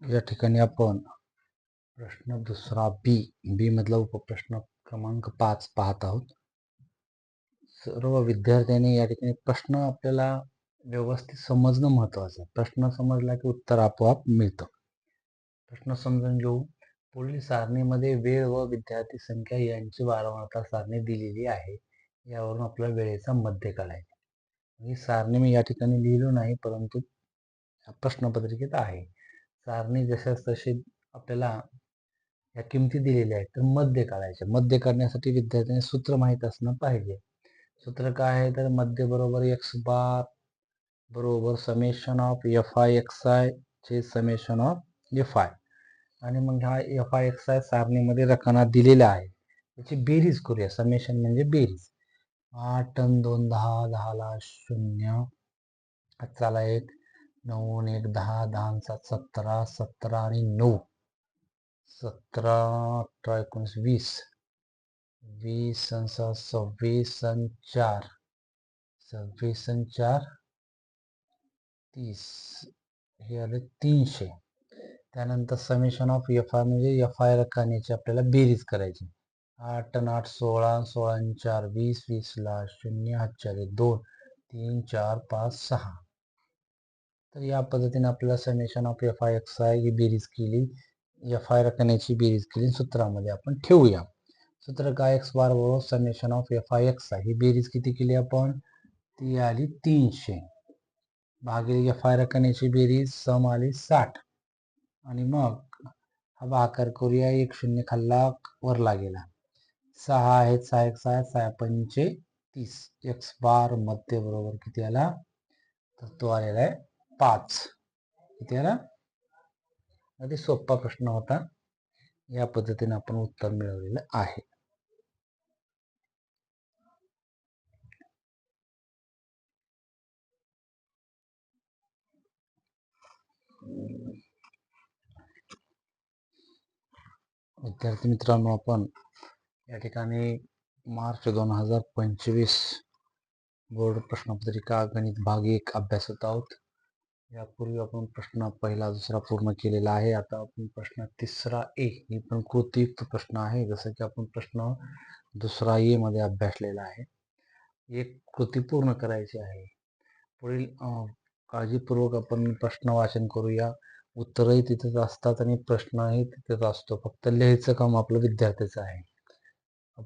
या ठिकाणी आपण प्रश्न दुसरा बी मधला उपप्रश्न क्रमांक 5 पाहत आहोत. सर्व विद्यार्थ्यांनी या ठिकाणी प्रश्न आपल्याला व्यवस्थित समजणं महत्वाचं आहे. प्रश्न समजला की उत्तर आपोआप मिळतं. प्रश्न समजून घेऊ. पुढील सारणीमध्ये वेळ व विद्यार्थी संख्या यांची वारंवारता सारणी दिलेली आहे. यावरून आपल्याला वेळेचा मध्य काढायचा. ही सारणी मी या ठिकाणी लिहिलो नाही, परंतु प्रश्नपत्रिकेत आहे. सारणी जशास तशी आपल्याला या किमती दिलेल्या आहेत, तर मध्य काढायचे. मध्य काढण्यासाठी विद्यार्थ्यांनी सूत्र माहीत असणं पाहिजे. सूत्र काय आहे, तर मध्य बरोबर एक्स बार बरोबर summation of F I X I चे समेशन ऑफ एफ आय. आणि मग हा एफ आय एक्स आय सारणीमध्ये रकाना दिलेला आहे, त्याची बेरीज करूया. समेशन म्हणजे बेरीज. 8 आणि 2 10, 10ला 0, चला 1 9 आणि 1 10, 10 7 17, 17 आणि 9 17 18 19 20, 20 आणि 6 26 आणि 4 26 आणि 4 30, हे आले 300. त्यानंतर समेशन ऑफ एफ आय म्हणजे एफ आय रकान्याची आपल्याला बेरीज करायची. 8 आणि 8 16, 16 आणि 4 20, 20ला 0, 8 2 3 4 5 6. तर या पद्धतीने आपल्याला summation of F I X I ही बेरीज केली, एफ आय रकान्याची बेरीज केली, सूत्रामध्ये आपण ठेवूया. सूत्र काय, एक्स बार बरोबर summation of F I X I. ही बेरीज किती केली आपण, ती आली 300 भागिले एफ आय रकान्याची बेरीज सम आली 60. आणि मग हा भागाकार करूया. 1 0 खाल्ला वरला गेला. 6 आहेत, 6 1 6, 6 पंचे 30. एक्स बार मध्य बरोबर किती आला, तर तो आलेला आहे 5. किती आला. अगदी सोपा प्रश्न होता. या पद्धतीने आपण उत्तर मिळवलेलं आहे. विद्यार्थी मित्रांनो, आपण या ठिकाणी मार्च 2025 बोर्ड प्रश्नपत्रिका गणित भाग 1 अभ्यासत आहोत. यापूर्वी आपण प्रश्न पहिला दुसरा पूर्ण केलेला आहे. आता आपण प्रश्न तिसरा ए ही पण कृतीयुक्त प्रश्न आहे, जसं की आपण प्रश्न दुसरा ए मध्ये अभ्यासलेला आहे. एक कृती पूर्ण करायची आहे. पुढील काळजीपूर्वक आपण प्रश्न वाचन करूया. उत्तरही तिथेच असतात आणि प्रश्नही तिथेच असतो, फक्त लिहायचं काम आपलं विद्यार्थ्याचं आहे.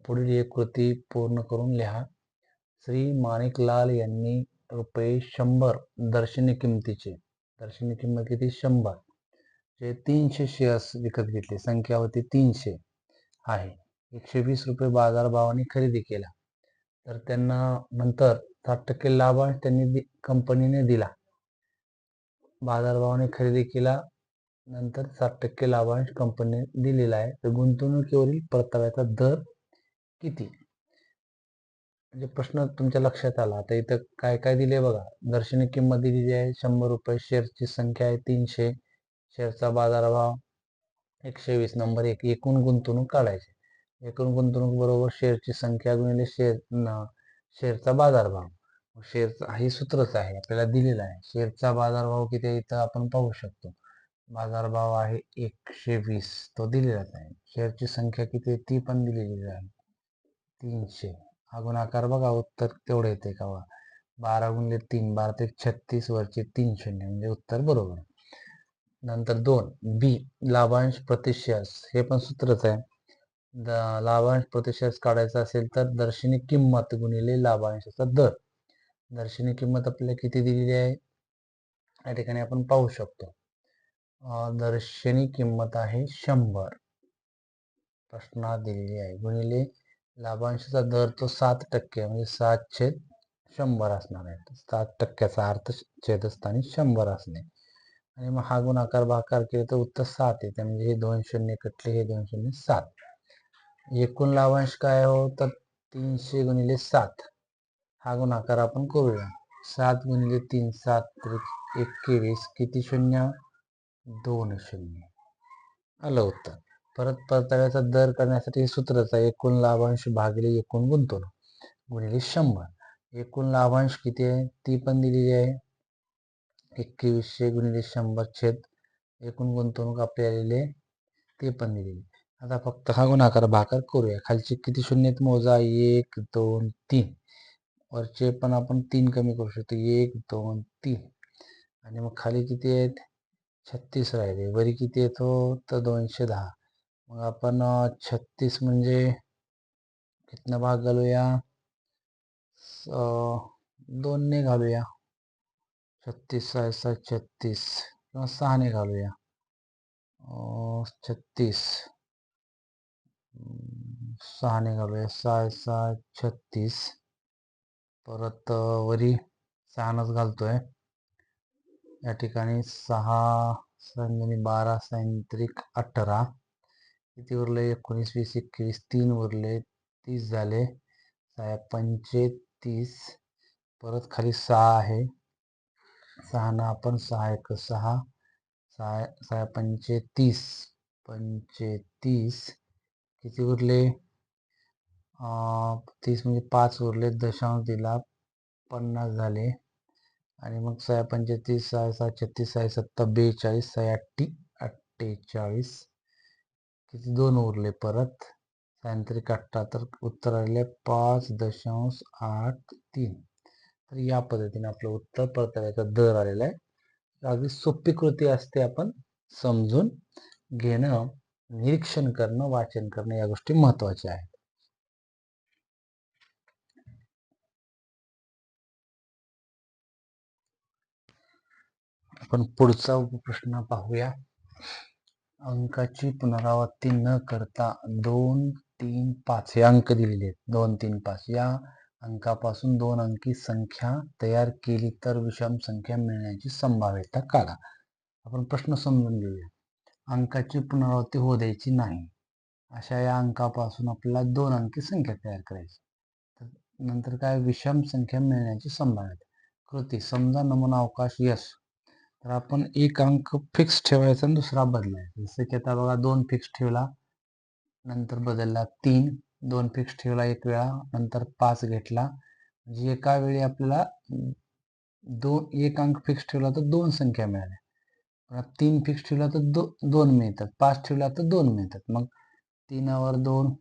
पुढील एक कृती पूर्ण करून लिहा. श्री माणिकलाल यांनी ₹100 दर्शनी किंमतीचे, दर्शनी किंमत किती 100 चे 300 शेअर्स विकत घेतले. संख्या होती 300 आहे. ₹120 बाजारभावाने खरेदी केला. तर त्यांना नंतर 60% लाभांश त्यांनी कंपनीने दिला. बाजारभावाने खरेदी केला, नंतर 60% लाभांश कंपनीने दिलेला आहे. तर गुंतवणुकीवरील परताव्याचा दर किती, म्हणजे प्रश्न तुमच्या लक्षात आला. आता इथं काय काय दिले बघा. दर्शनी किंमत दिलेली आहे ₹100, शेअरची संख्या आहे 300, शेअरचा बाजारभाव 120. नंबर 1 एकूण गुंतवणूक काढायची. एकूण गुंतवणूक बरोबर शेअरची संख्या गुणिले शेअरचा बाजारभाव. शेअरचा हे सूत्रच आहे, आपल्याला दिलेला आहे. शेअरचा बाजारभाव किती आहे इथं आपण पाहू शकतो. बाजारभाव आहे 120, तो दिलेलाच आहे. शेअरची संख्या किती आहे ती पण दिलेली आहे 300. हा गुणाकार बघा, उत्तर तेवढे येते का. 12 गुणिले 3 12 ते 36, वरचे 3 शून्य म्हणजे उत्तर बरोबर. नंतर 2 बी लाभांश प्रति शेअर्स, हे पण सूत्रच आहे. लाभांश प्रति शेअर्स काढायचा असेल तर दर्शनी किंमत गुणिले लाभांशाचा दर. दर्शनी किंमत आपल्याला किती दिलेली आहे या ठिकाणी आपण पाहू शकतो. दर्शनी किंमत आहे 100 प्रश्नात दिलेली आहे, गुणिले लाभांशाचा दर तो 7% म्हणजे 7/100 असणार आहे. 7%चा अर्थ छेदस्थानी 100 असणे. आणि मग हा गुणाकार भागाकार केले तर उत्तर 7 येते, म्हणजे हे 2 शून्य कटले, हे 2 शून्य 7. एकूण लाभांश काय हो, तर 300 गुणिले 7. हा गुणाकार आपण करूया. 7 गुणिले 3 7 21, किती शून्य, 2 शून्य आलं उत्तर. परत परताव्याचा दर करण्यासाठी हे सूत्रच आहे. एकूण लाभांश भागिले एकूण गुंतवणूक गुणिले 100. एकूण लाभांश किती आहे ती पण दिलेली आहे, 2100 गुणिले 100 छेद एकूण गुंतवणूक आपली आलेली आहे ते पण दिलेली. आता फक्त हा गुणाकार भागाकार करूया. खालचे किती शून्य आहेत मोजा. 1 2 3. वरचे पण आपण 3 कमी करू शकतो. 1 2 3. आणि मग खाली किती आहेत 36 राहिले. वरी किती येतो तर 210. मग आपण 36 म्हणजे कितना भाग घालूया 2 ने घालूया. 36 6 36 किंवा 6 ने घालूया 36 6 ने घालूया 6 6 36. परत वरी 6नच घालतोय. या ठिकाणी 6 12 6 18. किती उरले 19 20 21 3 उरले 30 झाले. 6 30. परत खाली 6 आहे. 6 ना आपण 6 1 6 6 35 35. किती उरले 30 म्हणजे 5 उरले. दशांश दिला 50 झाले. आणि मग 6 35 6 7 36 6 7 42 6 8 48. किती 2 उरले परत. 6 तर उत्तर आले 5.83. तर या पद्धतीने आपलं उत्तर परताव्याचा दर आलेला आहे. अगदी सोपी कृती असते. आपण समजून घेणं, निरीक्षण करणं, वाचन करणं या गोष्टी महत्वाच्या आहेत. आपण पुढचा उपप्रश्न पाहूया. अंकाची पुनरावृत्ती न करता 2 3 5 हे अंक दिलेले आहेत. 2 3 5 या अंकापासून 2 अंकी संख्या तयार केली तर विषम संख्या मिळण्याची संभाव्यता काढा. आपण प्रश्न समजून घेऊया. अंकाची पुनरावृत्ती होऊ द्यायची नाही. अशा या अंकापासून आपल्याला 2 अंकी संख्या तयार करायची. तर नंतर काय विषम संख्या मिळण्याची संभाव्यता. कृती समजा नमुना अवकाश यस. तर आपण एक अंक फिक्स ठेवायचा आणि दुसरा बदलायचा. जसं की आता बघा 2 फिक्स ठेवला नंतर बदलला 3. 2 फिक्स ठेवला एक वेळा नंतर 5 घेतला. म्हणजे एका वेळी आपल्याला एक अंक फिक्स ठेवला तर 2 संख्या मिळाल्या. 3 फिक्स ठेवला तर 2 मिळतात. 5 ठेवला तर 2 मिळतात. मग 3 वर 2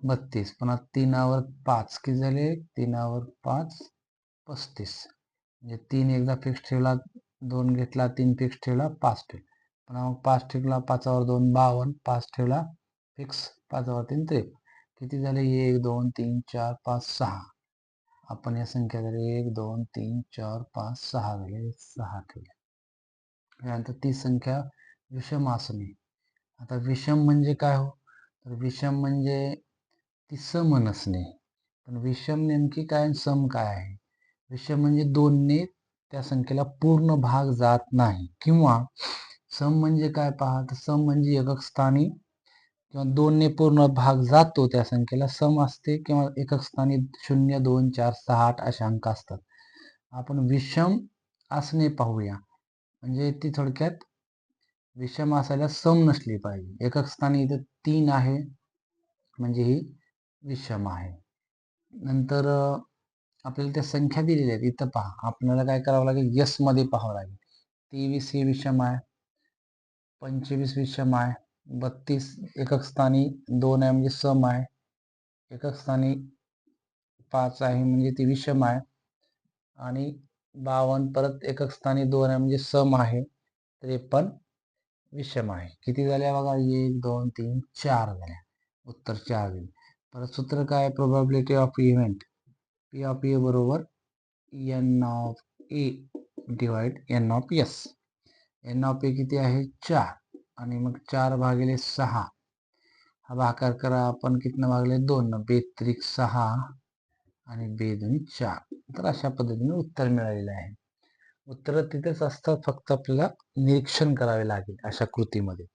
32. पुन्हा 3 वर 5 किती झाले 3 वर 5 35. म्हणजे 3 एकदा फिक्स ठेवला 2 घेतला 3 फिक्स ठेवला 5 ठेवला. पुन्हा मग 5 ठेवला 5 वर 2 52. 5 ठेवला फिक्स 5 वर 3 53. किती झाले 1 2 3 4 5 6. आपण या संख्या झाले 1 2 3 4 5 6 झाले 6 ठेवले. त्यानंतर ती संख्या विषम असणे. आता विषम म्हणजे काय हो तर विषम म्हणजे ती सम नसणे. पण विषम नेमकी काय सम काय आहे. विषम म्हणजे 2 ने त्या संख्येला पूर्ण भाग जात नाही. किंवा सम म्हणजे काय पहा तर सम म्हणजे एकक स्थानी किंवा 2 ने पूर्ण भाग जातो त्या संख्येला सम असते. किंवा एकक स्थानी 0 2 4 6 8 असे अंक असतात. आपण विषम असणे पाहूया. म्हणजे ती थोडक्यात विषम असायला सम नसली पाहिजे. एकक स्थानी इथं 3 आहे म्हणजे ही विषम आहे. नंतर आपल्याला त्या संख्या दिलेल्या आहेत. इथं पहा आपल्याला काय करावं लागेल यस मध्ये पाहावं लागेल. 23 ही विषम आहे. 25 विषम आहे. 32 एकक स्थानी 2 आहे म्हणजे सम आहे. एकक स्थानी 5 आहे म्हणजे ती विषम आहे. आणि 52 परत एकक स्थानी 2 आहे म्हणजे सम आहे. 53 विषम आहे. किती झाल्या बघा 1 2 3 4 झाल्या. उत्तर 4 दिले. परत सूत्र काय probability of event P of A बरोबर N of A divide N of S. N of A किती आहे 4 आणि मग 4 भागिले 6 हा भागाकार करा. आपण कितना भागले 2 बेत्रिक 6 आणि बेदुनी 4. तर अशा पद्धतीने उत्तर मिळालेलं आहे. उत्तर तिथेच असतात फक्त आपल्याला निरीक्षण करावे लागेल अशा कृतीमध्ये.